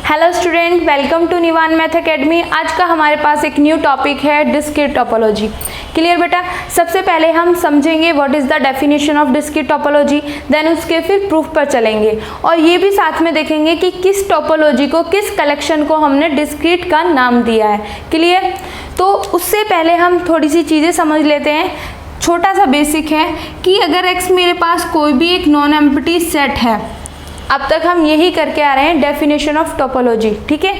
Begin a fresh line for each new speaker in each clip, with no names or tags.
Hello student, welcome to Nivaan math academy. आज का हमारे पास एक न्यू टॉपिक है डिस्क्रीट टोपोलॉजी। क्लियर बेटा? सबसे पहले हम समझेंगे what is the definition of discrete topology, then उसके फिर प्रूफ पर चलेंगे और ये भी साथ में देखेंगे कि किस टोपोलॉजी को, किस कलेक्शन को हमने डिस्क्रीट का नाम दिया है। क्लियर? तो उससे पहले हम थोड़ी सी चीज़ें समझ लेते हैं। छोटा सा बेसिक है कि अगर x मेरे पास कोई भी एक नॉन एम्प्टी सेट है, अब तक हम यही करके आ रहे हैं डेफिनेशन ऑफ टोपोलॉजी, ठीक है,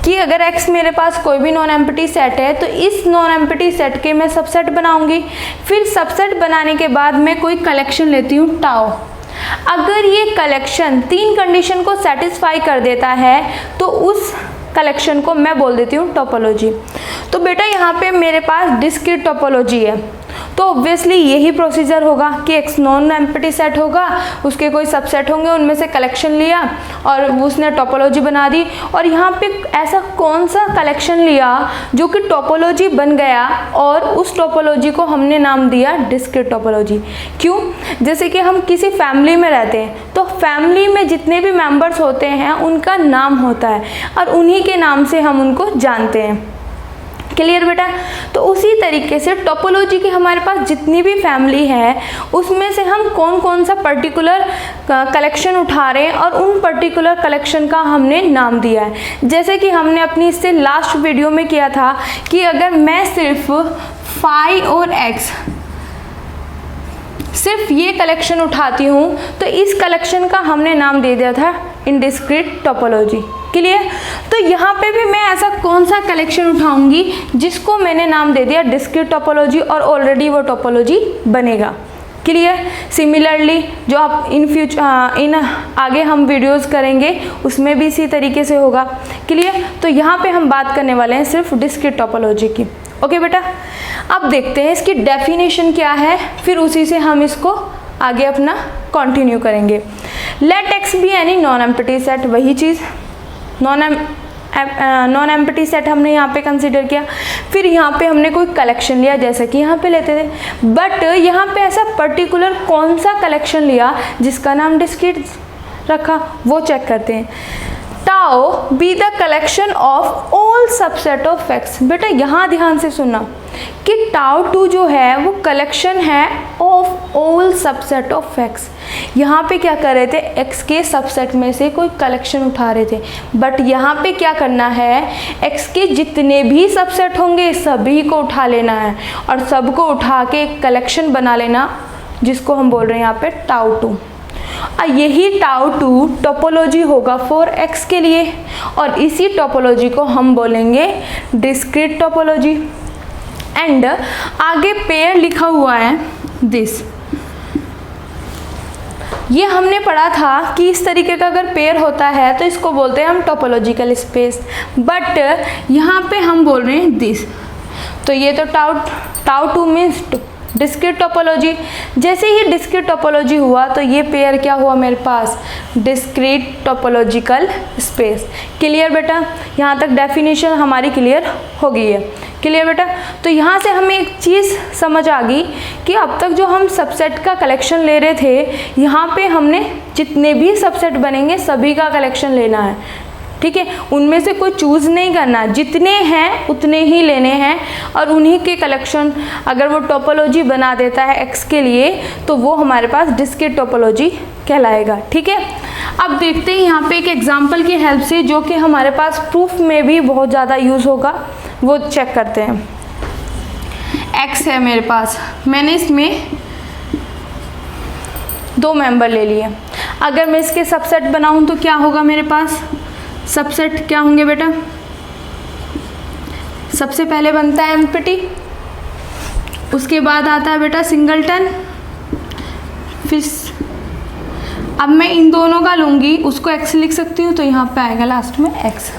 कि अगर x मेरे पास कोई भी नॉन एम्प्टी सेट है तो इस नॉन एम्प्टी सेट के मैं सबसेट बनाऊंगी। फिर सबसेट बनाने के बाद मैं कोई कलेक्शन लेती हूँ टाउ। अगर ये कलेक्शन 3 कंडीशन को सेटिस्फाई कर देता है तो उस कलेक्शन को मैं बोल देती हूँ टोपोलॉजी। तो बेटा यहाँ पे मेरे पास डिस्क्रीट टोपोलॉजी है, तो ऑब्वियसली यही प्रोसीजर होगा कि एक नॉन एम्प्टी सेट होगा, उसके कोई सबसेट होंगे, उनमें से कलेक्शन लिया और उसने टोपोलॉजी बना दी। और यहाँ पे ऐसा कौन सा कलेक्शन लिया जो कि टोपोलॉजी बन गया और उस टोपोलॉजी को हमने नाम दिया डिस्क्रीट टोपोलॉजी। क्यों? जैसे कि हम किसी फैमिली में रहते हैं तो फैमिली में जितने भी मेंबर्स होते हैं उनका नाम होता है और उन्हीं के नाम से हम उनको जानते हैं। क्लियर बेटा? तो उसी तरीके से टोपोलॉजी की हमारे पास जितनी भी फैमिली है उसमें से हम कौन कौन सा पर्टिकुलर कलेक्शन उठा रहे हैं और उन पर्टिकुलर कलेक्शन का हमने नाम दिया है। जैसे कि हमने अपनी इससे लास्ट वीडियो में किया था कि अगर मैं सिर्फ फाई और एक्स सिर्फ ये कलेक्शन उठाती हूँ तो इस कलेक्शन का हमने नाम दे दिया था इनडिस्क्रीट टोपोलॉजी। क्लियर? तो यहाँ पे भी मैं ऐसा कौन सा कलेक्शन उठाऊंगी जिसको मैंने नाम दे दिया डिस्क्रीट टोपोलॉजी और ऑलरेडी वो टोपोलॉजी बनेगा। क्लियर? सिमिलरली जो आप इन आगे हम वीडियोस करेंगे उसमें भी इसी तरीके से होगा। क्लियर? तो यहाँ पे हम बात करने वाले हैं सिर्फ डिस्क्रीट टोपोलॉजी की। ओके बेटा, अब देखते हैं इसकी डेफिनेशन क्या है, फिर उसी से हम इसको आगे अपना कंटिन्यू करेंगे। Let X be any non empty set, वही चीज़ नॉन एम्प्टी सेट हमने यहाँ पे कंसीडर किया। फिर यहाँ पे हमने कोई कलेक्शन लिया जैसे कि यहाँ पे लेते थे, बट यहाँ पे ऐसा पर्टिकुलर कौन सा कलेक्शन लिया जिसका नाम डिस्क्रीट रखा वो चेक करते हैं। Tau be the collection of all subset of x. बेटा यहाँ ध्यान से सुनना कि टाउ टू जो है वो कलेक्शन है of all subset of x. यहाँ पे क्या कर रहे थे, एक्स के सबसेट में से कोई कलेक्शन उठा रहे थे, बट यहाँ पे क्या करना है, एक्स के जितने भी सबसेट होंगे सभी को उठा लेना है और सबको उठा के एक कलेक्शन बना लेना जिसको हम बोल रहे हैं यहाँ पे टाउ टू। यही टाउ टू टोपोलॉजी होगा फॉर एक्स के लिए और इसी टोपोलॉजी को हम बोलेंगे डिस्क्रीट टोपोलॉजी। एंड आगे पेयर लिखा हुआ है दिस, ये हमने पढ़ा था कि इस तरीके का अगर पेयर होता है तो इसको बोलते हैं हम टोपोलॉजिकल स्पेस, बट यहाँ पे हम बोल रहे हैं दिस। तो ये तो tau two means discrete topology. जैसे ही डिस्क्रीट टोपोलॉजी हुआ तो ये पेयर क्या हुआ मेरे पास, डिस्क्रीट टोपोलॉजिकल स्पेस। क्लियर बेटा? यहाँ तक डेफिनेशन हमारी क्लियर हो गई है। क्लियर बेटा? तो यहाँ से हमें एक चीज़ समझ आ गई कि अब तक जो हम सबसेट का कलेक्शन ले रहे थे, यहाँ पे हमने जितने भी सबसेट बनेंगे सभी का कलेक्शन लेना है। ठीक है? उनमें से कोई चूज़ नहीं करना, जितने हैं उतने ही लेने हैं और उन्हीं के कलेक्शन अगर वो टोपोलॉजी बना देता है एक्स के लिए तो वो हमारे पास डिस्क्रीट टोपोलॉजी कहलाएगा। ठीक है? अब देखते हैं यहाँ पे एक एग्जांपल की हेल्प से जो कि हमारे पास प्रूफ में भी बहुत ज़्यादा यूज़ होगा, वो चेक करते हैं। एक्स है मेरे पास, मैंने इसमें 2 मेंबर ले लिए। अगर मैं इसके सबसेट बनाऊँ तो क्या होगा मेरे पास, सबसेट क्या होंगे बेटा, सबसे पहले बनता है एम्प्टी, उसके बाद आता है बेटा सिंगलटन, फिर अब मैं इन दोनों का लूँगी, उसको एक्स लिख सकती हूँ तो यहाँ पे आएगा लास्ट में एक्स।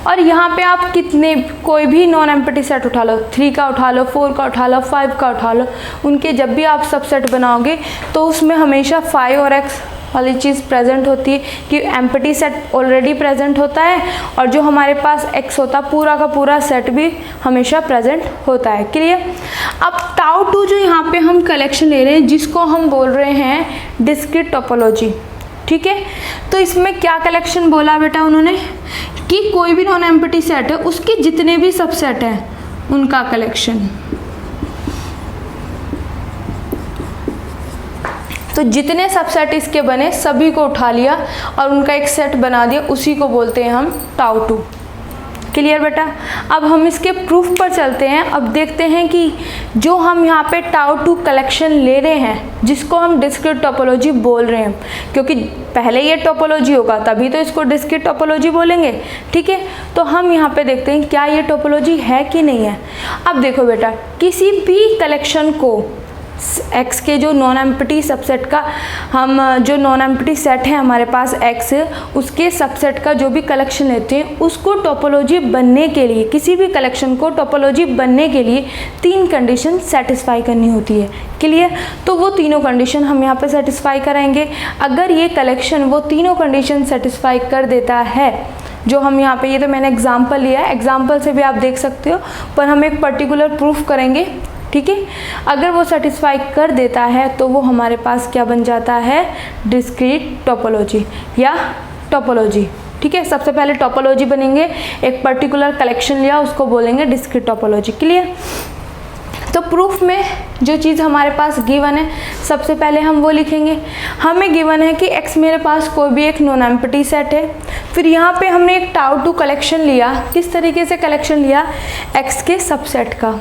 और यहाँ पे आप कितने कोई भी नॉन एम्प्टी सेट उठा लो, 3 का उठा लो, 4 का उठा लो, 5 का उठा लो, उनके जब भी आप सबसेट बनाओगे तो उसमें हमेशा 5 और एक्स वाली चीज़ प्रेजेंट होती है कि एम्प्टी सेट ऑलरेडी प्रेजेंट होता है और जो हमारे पास एक्स होता है पूरा का पूरा सेट भी हमेशा प्रेजेंट होता है। क्लियर? अब टाउ टू जो यहाँ पे हम कलेक्शन ले रहे हैं जिसको हम बोल रहे हैं डिस्क्रीट टोपोलॉजी, ठीक है। तो इसमें क्या कलेक्शन बोला बेटा उन्होंने कि कोई भी नॉन एम्प्टी सेट है उसके जितने भी सबसेट हैं उनका कलेक्शन। तो जितने सबसेट इसके बने सभी को उठा लिया और उनका एक सेट बना दिया, उसी को बोलते हैं हम टाउ टू। क्लियर बेटा? अब हम इसके प्रूफ पर चलते हैं। अब देखते हैं कि जो हम यहाँ पे टाउ टू कलेक्शन ले रहे हैं, जिसको हम डिस्क्रीट टोपोलॉजी बोल रहे हैं, क्योंकि पहले ये टोपोलॉजी होगा तभी तो इसको डिस्क्रीट टोपोलॉजी बोलेंगे। ठीक है, तो हम यहाँ पे देखते हैं क्या ये टोपोलॉजी है कि नहीं है। अब देखो बेटा, किसी भी कलेक्शन को x के जो नॉन एम्प्टी सबसेट का हम जो नॉन एम्प्टी सेट है हमारे पास x, उसके सबसेट का जो भी कलेक्शन लेते हैं उसको टोपोलॉजी बनने के लिए, किसी भी कलेक्शन को टोपोलॉजी बनने के लिए 3 कंडीशन सेटिस्फाई करनी होती है। क्लियर? तो वो तीनों कंडीशन हम यहाँ पे सेटिस्फाई कराएंगे। अगर ये कलेक्शन वो तीनों कंडीशन सेटिस्फाई कर देता है, जो हम यहाँ पे, ये तो मैंने एग्जाम्पल लिया है, एग्जाम्पल से भी आप देख सकते हो, पर हम एक पर्टिकुलर प्रूफ करेंगे। ठीक है, अगर वो सेटिस्फाई कर देता है तो वो हमारे पास क्या बन जाता है, डिस्क्रीट टोपोलॉजी या टोपोलॉजी। ठीक है, सबसे पहले टोपोलॉजी बनेंगे, एक पर्टिकुलर कलेक्शन लिया उसको बोलेंगे डिस्क्रीट टोपोलॉजी। क्लियर? तो प्रूफ में जो चीज़ हमारे पास गिवन है, सबसे पहले हम वो लिखेंगे। हमें गिवन है कि x मेरे पास कोई भी एक नॉन एम्प्टी सेट है, फिर यहाँ पे हमने एक टाउ टू कलेक्शन लिया। किस तरीके से कलेक्शन लिया, x के सबसेट का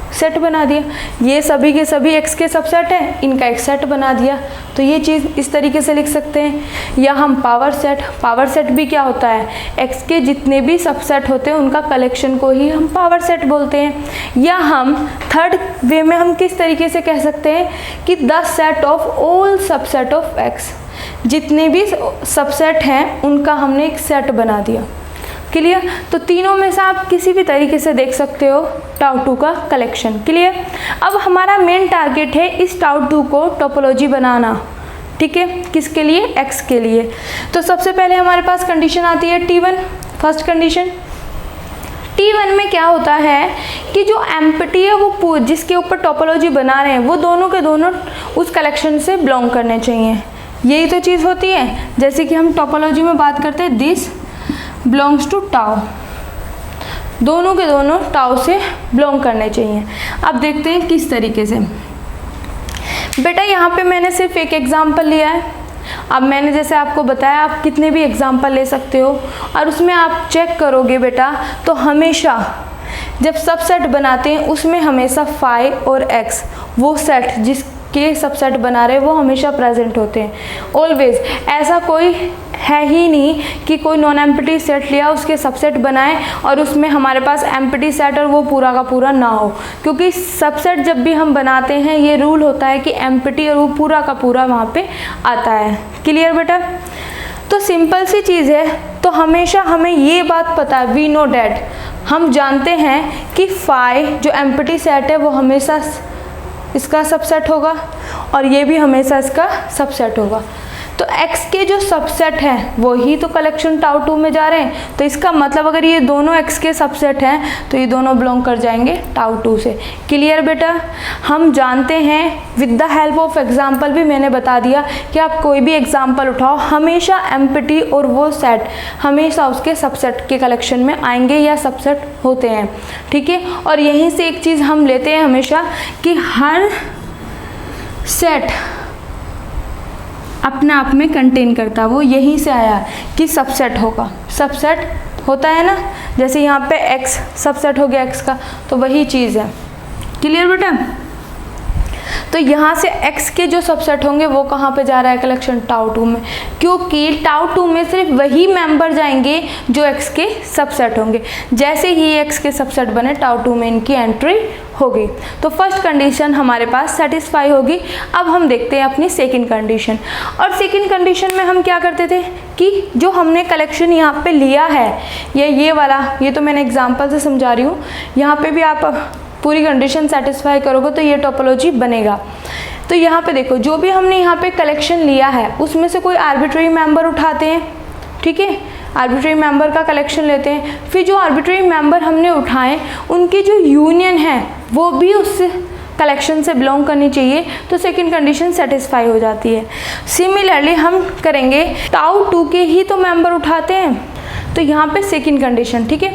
सेट बना दिया। ये सभी के सभी x के सबसेट हैं, इनका एक सेट बना दिया। तो ये चीज़ इस तरीके से लिख सकते हैं। या हम पावर सेट भी क्या होता है, x के जितने भी सबसेट होते हैं उनका कलेक्शन को ही हम पावर सेट बोलते हैं। या हम थर्ड वे में हम किस तरीके से कह सकते हैं कि the set of all subset of x, जितने भी सबसेट हैं उनका हमने एक सेट बना दिया। क्लियर? तो तीनों में से आप किसी भी तरीके से देख सकते हो टाउ टू का कलेक्शन। क्लियर? अब हमारा मेन टारगेट है इस टाउ टू को टोपोलॉजी बनाना। ठीक है, किसके लिए, x के लिए। तो सबसे पहले हमारे पास कंडीशन आती है T1, फर्स्ट कंडीशन। T1 में क्या होता है कि जो एम्प्टी है वो जिसके ऊपर टोपोलॉजी बना रहे हैं वो दोनों के दोनों उस कलेक्शन से बिलोंग करने चाहिए। यही तो चीज़ होती है, जैसे कि हम टोपोलॉजी में बात करते हैं दिस बिलोंग्स टू टाउ, दोनों के दोनों टाउ से बिलोंग करने चाहिए। अब देखते हैं किस तरीके से। बेटा यहाँ पे मैंने सिर्फ एक एग्जांपल लिया है। अब मैंने जैसे आपको बताया आप कितने भी एग्जांपल ले सकते हो, और उसमें आप चेक करोगे बेटा तो हमेशा जब सबसेट बनाते हैं उसमें हमेशा फाई और एक्स, वो सेट जिसके सबसेट बना रहे वो हमेशा प्रेजेंट होते हैं ऑलवेज। ऐसा कोई है ही नहीं कि कोई नॉन एम्प्टी सेट लिया उसके सबसेट बनाए और उसमें हमारे पास एम्प्टी सेट और वो पूरा का पूरा ना हो, क्योंकि सबसेट जब भी हम बनाते हैं ये रूल होता है कि एम्प्टी और वो पूरा का पूरा वहाँ पे आता है। क्लियर बेटा? तो सिंपल सी चीज़ है। तो हमेशा हमें ये बात पता है, वी नो डैट, हम जानते हैं कि फाई जो एम्प्टी सेट है वो हमेशा इसका सबसेट होगा और ये भी हमेशा इसका सबसेट होगा। तो x के जो सबसेट हैं वो ही तो कलेक्शन टाउ टू में जा रहे हैं। तो इसका मतलब अगर ये दोनों x के सबसेट हैं तो ये दोनों बिलोंग कर जाएंगे टाउ टू से। क्लियर बेटा? हम जानते हैं with the help of example भी मैंने बता दिया कि आप कोई भी एग्जाम्पल उठाओ हमेशा एम्प्टी और वो सेट हमेशा उसके सबसेट के कलेक्शन में आएंगे या सबसेट होते हैं। ठीक है, और यहीं से एक चीज़ हम लेते हैं हमेशा कि हर सेट अपने आप में कंटेन करता है, वो यहीं से आया कि सबसेट होगा, सबसेट होता है ना, जैसे यहाँ पे x सबसेट हो गया x का, तो वही चीज़ है। क्लियर बेटा? तो यहाँ से x के जो सबसेट होंगे वो कहाँ पे जा रहा है कलेक्शन, टाउ टू में, क्योंकि टाउ टू में सिर्फ वही मेंबर जाएंगे जो x के सबसेट होंगे। जैसे ही x के सबसेट बने टाउ टू में इनकी एंट्री होगी। तो फर्स्ट कंडीशन हमारे पास सेटिस्फाई होगी। अब हम देखते हैं अपनी सेकंड कंडीशन। और सेकंड कंडीशन में हम क्या करते थे कि जो हमने कलेक्शन यहाँ पे लिया है ये वाला, ये तो मैंने एग्जांपल से समझा रही हूँ, यहाँ पे भी आप पूरी कंडीशन सेटिस्फाई करोगे तो ये टोपोलॉजी बनेगा। तो यहाँ पे देखो जो भी हमने यहाँ पे कलेक्शन लिया है उसमें से कोई आर्बिट्रेरी मेंबर उठाते हैं। ठीक है, आर्बिट्रेरी मेंबर का कलेक्शन लेते हैं, फिर जो आर्बिट्रेरी मेंबर हमने उठाए उनकी जो यूनियन है वो भी उस कलेक्शन से बिलोंग करनी चाहिए, तो सेकंड कंडीशन सेटिस्फाई हो जाती है। सिमिलरली हम करेंगे टाउ टू के ही तो मेंबर उठाते हैं, तो यहाँ पे सेकंड कंडीशन, ठीक है।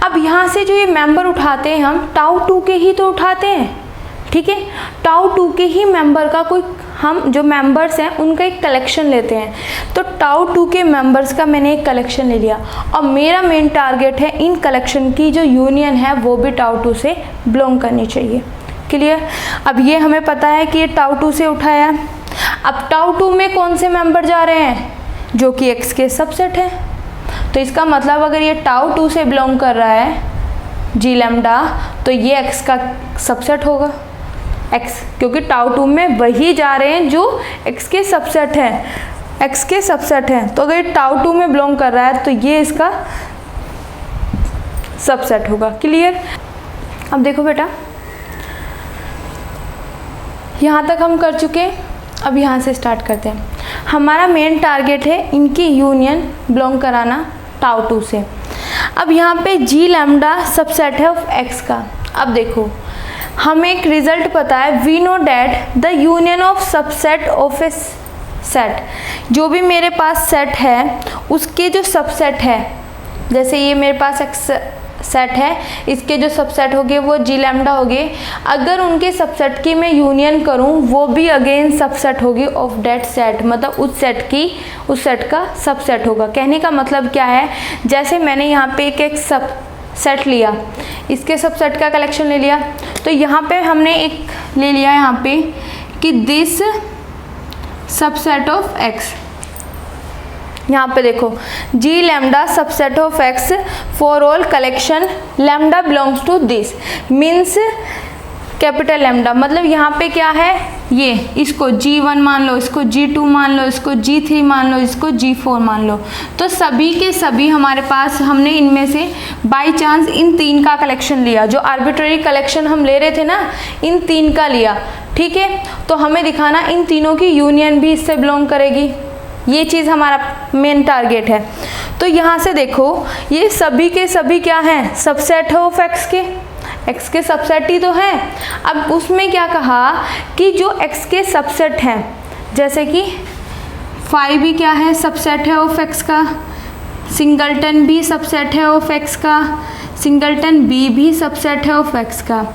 अब यहाँ से जो ये मेंबर उठाते हैं हम टाउ 2 के ही तो उठाते हैं, ठीक है। टाउ 2 के ही मेंबर का कोई, हम जो मेंबर्स हैं उनका एक कलेक्शन लेते हैं। तो टाउ 2 के मेंबर्स का मैंने एक कलेक्शन ले लिया और मेरा मेन टारगेट है इन कलेक्शन की जो यूनियन है वो भी टाउ 2 से बिलोंग करनी चाहिए। क्लियर। अब ये हमें पता है कि ये टाउ 2 से उठाया। अब टाउ 2 में कौन से मेंबर जा रहे हैं, जो कि एक्स के सबसेट है। तो इसका मतलब अगर ये टाउ 2 से बिलोंग कर रहा है जी लैम्डा, तो ये एक्स का सबसेट होगा, एक्स, क्योंकि टाउ 2 में वही जा रहे हैं जो एक्स के सबसेट हैं, एक्स के सबसेट हैं। तो अगर ये टाउ 2 में बिलोंग कर रहा है तो ये इसका सबसेट होगा। क्लियर। अब देखो बेटा, यहाँ तक हम कर चुके हैं। अब यहाँ से स्टार्ट करते हैं। हमारा मेन टारगेट है इनकी यूनियन बिलोंग कराना टाउ 2 से। अब यहाँ पे जी लैम्डा सबसेट है ऑफ एक्स का। अब देखो, हमें एक रिजल्ट पता है, we know that the union of subset of a set, जो भी मेरे पास सेट है उसके जो सबसेट है, जैसे ये मेरे पास एक्स सेट है, इसके जो सबसेट हो गए वो जी लैम्डा हो गए। अगर उनके सबसेट की मैं यूनियन करूं वो भी अगेन सबसेट होगी ऑफ डेट सेट, मतलब उस सेट का सबसेट होगा। कहने का मतलब क्या है, जैसे मैंने यहाँ पे एक सब सेट लिया, इसके सबसेट का कलेक्शन ले लिया, तो यहाँ पे हमने एक ले लिया यहाँ पे कि दिस सबसेट ऑफ एक्स। यहाँ पे देखो G lambda subset of X for all collection lambda belongs to this, means capital lambda. मतलब यहाँ पे क्या है, ये इसको G1 मान लो, इसको G2 मान लो, इसको G3 मान लो, इसको G4 मान लो। तो सभी के सभी हमारे पास, हमने इनमें से बाई चांस इन 3 का कलेक्शन लिया, जो आर्बिट्ररी कलेक्शन हम ले रहे थे ना, इन 3 का लिया, ठीक है। तो हमें दिखाना इन तीनों की यूनियन भी इससे बिलोंग करेगी, ये चीज़ हमारा मेन टारगेट है। तो यहाँ से देखो, ये सभी के सभी क्या हैं, सबसेट है ऑफ एक्स के सबसेट ही तो हैं। अब उसमें क्या कहा कि जो एक्स के सबसेट हैं, जैसे कि 5 भी क्या है, सबसेट है ऑफ एक्स का, सिंगलटन भी सबसेट है ऑफ एक्स का, सिंगलटन बी भी सबसेट है ऑफ एक्स का।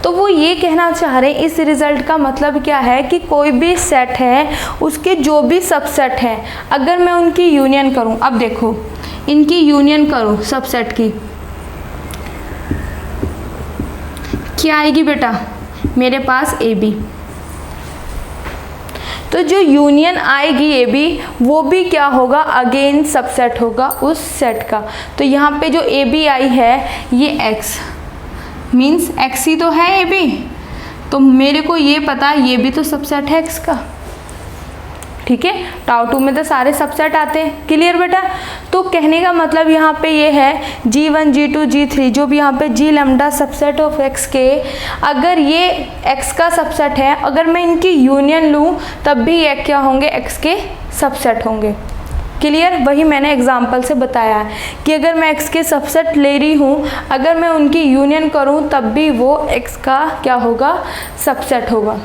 तो वो ये कहना चाह रहे हैं, इस रिजल्ट का मतलब क्या है कि कोई भी सेट है उसके जो भी सबसेट हैं, अगर मैं उनकी यूनियन करूं, अब देखो इनकी यूनियन करूं सबसेट की, क्या आएगी बेटा, मेरे पास ए बी। तो जो यूनियन आएगी ए बी, वो भी क्या होगा, अगेन सबसेट होगा उस सेट का। तो यहाँ पे जो ए बी आई है ये एक्स, मीन्स एक्स ही तो है ए बी, तो मेरे को ये पता है ये भी तो सबसेट है एक्स का, ठीक है। टाउ 2 में तो सारे सबसेट आते हैं। क्लियर बेटा। तो कहने का मतलब यहाँ पे ये है G1 G2 G3 जो भी यहाँ पे G lambda subset of x के, अगर ये एक्स का सबसेट है, अगर मैं इनकी यूनियन लूँ तब भी ये क्या होंगे, एक्स के सबसेट होंगे। क्लियर। वही मैंने एग्जाम्पल से बताया है कि अगर मैं एक्स के सबसेट ले रही हूँ, अगर मैं उनकी यूनियन करूँ तब भी वो एक्स का क्या होगा, सबसेट होगा।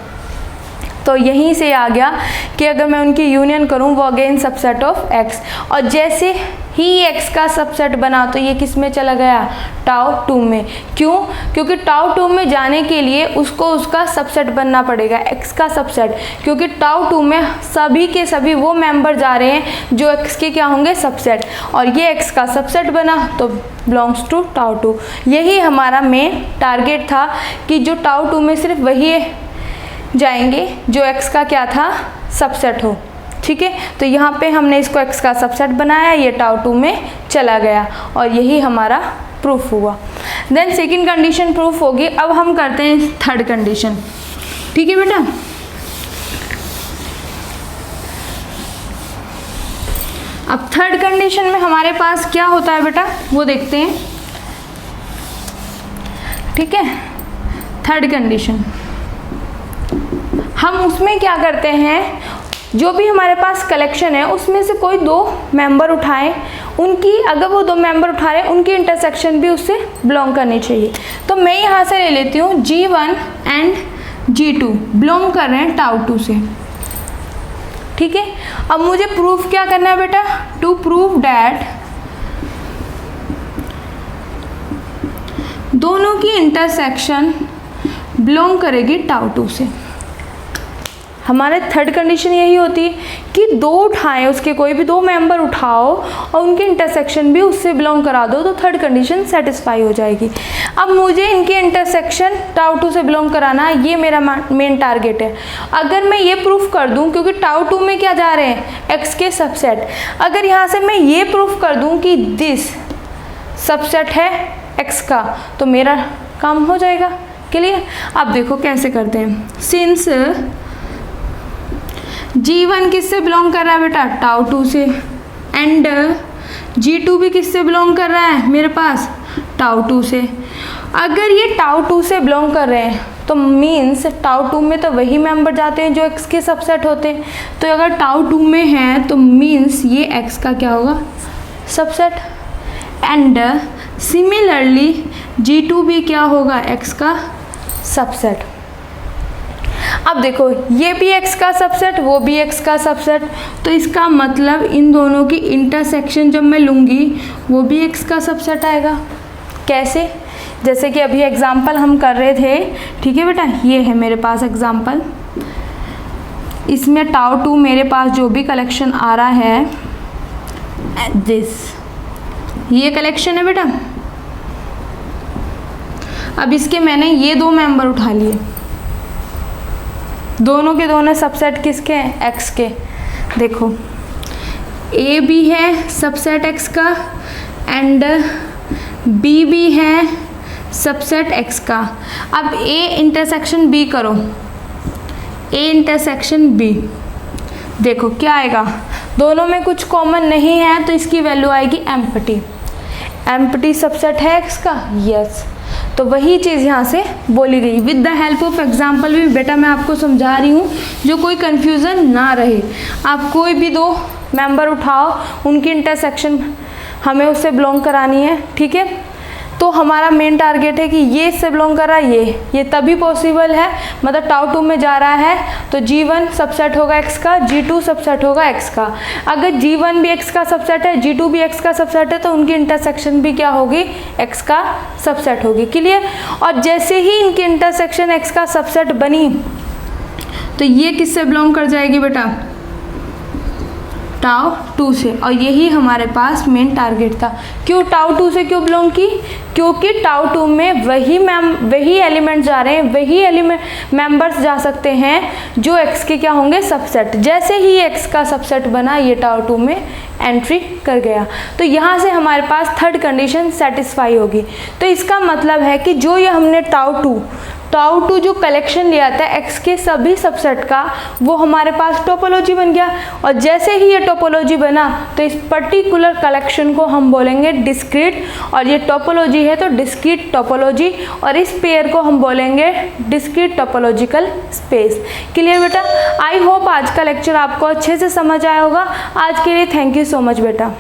तो यहीं से आ गया कि अगर मैं उनकी यूनियन करूं वो अगेन सबसेट ऑफ एक्स, और जैसे ही एक्स का सबसेट बना तो ये किस में चला गया, टाउ 2 में। क्यों, क्योंकि टाउ 2 में जाने के लिए उसको उसका सबसेट बनना पड़ेगा, एक्स का सबसेट, क्योंकि टाउ 2 में सभी के सभी वो मेंबर जा रहे हैं जो एक्स के क्या होंगे, सबसेट, और ये एक्स का सबसेट बना तो बिलोंग्स टू टाउ 2। यही हमारा मेन टारगेट था कि जो टाउ 2 में सिर्फ वही जाएंगे जो एक्स का क्या था, सबसेट हो, ठीक है। तो यहाँ पे हमने इसको एक्स का सबसेट बनाया, ये टाउ 2 में चला गया, और यही हमारा प्रूफ हुआ। देन सेकंड कंडीशन प्रूफ होगी। अब हम करते हैं थर्ड कंडीशन, ठीक है बेटा। अब थर्ड कंडीशन में हमारे पास क्या होता है बेटा, वो देखते हैं, ठीक है। थर्ड कंडीशन हम उसमें क्या करते हैं, जो भी हमारे पास कलेक्शन है उसमें से कोई 2 मेंबर उठाएं, उनकी अगर वो 2 मेंबर उठा रहे हैं उनकी इंटरसेक्शन भी उससे बिलोंग करनी चाहिए। तो मैं यहाँ से ले लेती हूँ G1 एंड G2 बिलोंग कर रहे हैं टाउ 2 से, ठीक है। अब मुझे प्रूफ क्या करना है बेटा, टू प्रूव डैट दोनों की इंटरसेक्शन बिलोंग करेगी टाउ 2 से। हमारे थर्ड कंडीशन यही होती है कि दो उठाएं, उसके कोई भी दो मेंबर उठाओ और उनके इंटरसेक्शन भी उससे बिलोंग करा दो, तो थर्ड कंडीशन सेटिस्फाई हो जाएगी। अब मुझे इनके इंटरसेक्शन टाउ 2 से बिलोंग कराना है, ये मेरा मेन टारगेट है। अगर मैं ये प्रूफ कर दूं, क्योंकि टाउ 2 में क्या जा रहे हैं, एक्स के सबसेट, अगर यहाँ से मैं ये प्रूफ कर दूं कि दिस सबसेट है एक्स का, तो मेरा काम हो जाएगा। क्लियर? अब देखो कैसे करते हैं। सिंस G1 किससे बिलोंग कर रहा है बेटा, टाउ 2 से, एंड G2 भी किससे बिलोंग कर रहा है मेरे पास, टाउ 2 से। अगर ये टाउ 2 से बिलोंग कर रहे हैं तो मीन्स टाउ 2 में तो वही मेंबर जाते हैं जो एक्स के सबसेट होते हैं, तो अगर टाउ 2 में है तो मीन्स ये एक्स का क्या होगा, सबसेट। एंड सिमिलरली G2 भी क्या होगा, एक्स का सबसेट। अब देखो ये भी x का सबसेट, वो भी x का सबसेट, तो इसका मतलब इन दोनों की इंटरसेक्शन जब मैं लूँगी वो भी x का सबसेट आएगा। कैसे? जैसे कि अभी एग्जाम्पल हम कर रहे थे, ठीक है बेटा, ये है मेरे पास एग्जाम्पल, इसमें टाउ 2 मेरे पास जो भी कलेक्शन आ रहा है, दिस ये कलेक्शन है बेटा। अब इसके मैंने ये दो मेंबर उठा लिए, दोनों के दोनों सबसेट किसके हैं, एक्स के। देखो ए भी है सबसेट एक्स का एंड बी भी है सबसेट एक्स का। अब ए इंटरसेक्शन बी करो, ए इंटरसेक्शन बी, देखो क्या आएगा, दोनों में कुछ कॉमन नहीं है तो इसकी वैल्यू आएगी एम्प्टी। एम्प्टी सबसेट है एक्स का, यस। तो वही चीज़ यहाँ से बोली गई। With the help of example भी बेटा मैं आपको समझा रही हूँ, जो कोई कन्फ्यूज़न ना रहे। आप कोई भी दो मेंबर उठाओ, उनकी इंटरसेक्शन हमें उससे बिलोंग करानी है, ठीक है। तो हमारा मेन टारगेट है कि ये इससे बिलोंग कर रहा है, ये तभी पॉसिबल है, मतलब टाउ 2 में जा रहा है तो G1 सबसेट होगा x का, G2 सबसेट होगा x का। अगर G1 भी x का सबसेट है, G2 भी x का सबसेट है, तो उनकी इंटरसेक्शन भी क्या होगी, x का सबसेट होगी। क्लियर? और जैसे ही इनकी इंटरसेक्शन x का सबसेट बनी तो ये किससे बिलोंग कर जाएगी बेटा, टाउ 2 से। और यही हमारे पास मेन टारगेट था। क्यों टाउ 2 से क्यों बिलोंग की, क्योंकि टाउ 2 में वही एलिमेंट जा रहे हैं, वही एलिमेंट मेंबर्स जा सकते हैं जो x के क्या होंगे, सबसेट। जैसे ही x का सबसेट बना ये टाउ 2 में एंट्री कर गया, तो यहाँ से हमारे पास थर्ड कंडीशन सेटिस्फाई होगी। तो इसका मतलब है कि जो ये हमने टाउ 2 जो कलेक्शन लिया था x के सभी सबसेट का, वो हमारे पास टोपोलॉजी बन गया। और जैसे ही ये टोपोलॉजी बना तो इस पर्टिकुलर कलेक्शन को हम बोलेंगे डिस्क्रीट, और ये टोपोलॉजी है तो डिस्क्रीट टोपोलॉजी, और इस पेयर को हम बोलेंगे डिस्क्रीट टोपोलॉजिकल स्पेस। क्लियर बेटा? आई होप आज का लेक्चर आपको अच्छे से समझ आया होगा। आज के लिए थैंक यू सो मच बेटा।